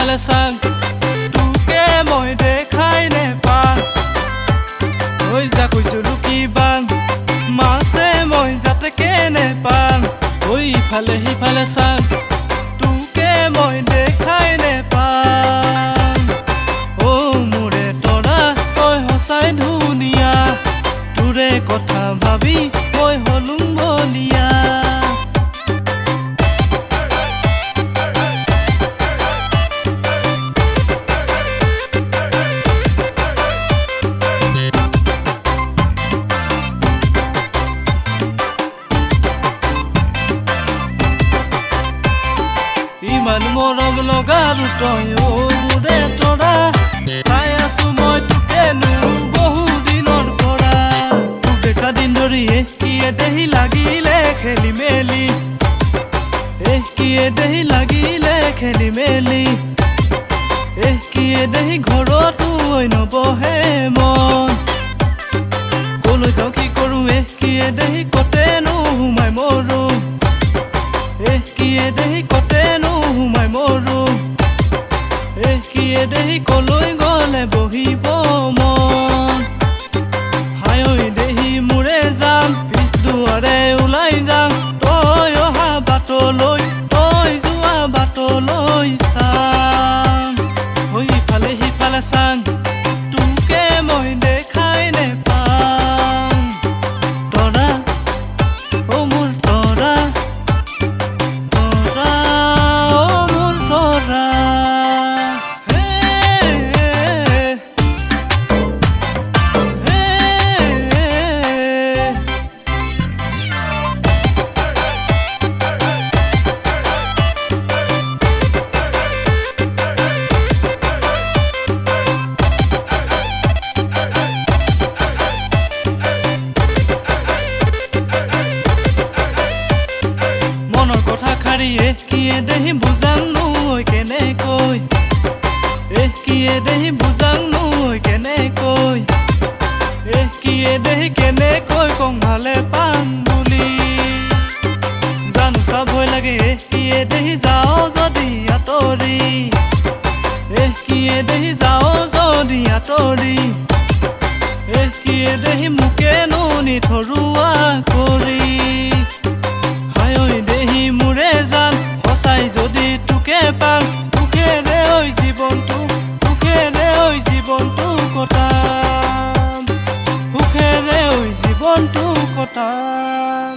সিফালে চাং তোকে মই দেখাই নেপাং হৈ যা কৈছো লুকি বাং মাছে মই যাতে কেনে পাং হৈ ইফালে সিফালে চাং তোকে মই দেখাই নেপাং ও মোৰে তৰা তই সঁচাই ধুনীয়া তোৰে কথা ভাবি মই হলুম বলিয়া ইমান মৰম লগালো তই ও মোৰে তৰা চাই আছো মই তোকেনো বহু দিনৰ পৰা তোক দেখা দিন ধৰিয়ে কিয়ে দেহি লাগিলে খেলি মেলি কিয়ে দেহি লাগিলে খেলি মেলি কিয়ে দেহি ঘৰতো নবহে মন কলৈ যাওঁ কি কৰো কিয়ে দেহি কতেনো সোমাই মৰো কিয়ে দেহি কতেনো সোমাই মৰো কিয়ে দেহি কলৈ গলে বহিব মন হায় দেহি মোৰে যাম পিছ দুৱাৰে ওলাই যাম তই অহা বাটলৈ তই যোৱা বাটলৈ চাম হৈ ইফালে সিফালে চাং তোকে মই দেখাই নেপাং তৰা ও মোৰ তৰা কিয়ে দেহি বুজাংনো কেনেকৈ কিয়ে দেহি বুজাংনো কেনেকৈ কিয়ে দেহি কেনেকৈ কম ভালে পাম বুলি জানো চাব ভয় লাগে কিয়ে দেহি যাও যদি আঁতৰি কিয়ে দেহি যাও যদি আঁতৰি কিয়ে দেহি মোকেনো নিথৰুৱা কৰি হায় দেহি মোৰে জান সঁচাই যদি তোকে পাং তোকেৰে ঐ জীৱনটো কটাম সুখেৰে ঐ জীৱনটো কটাম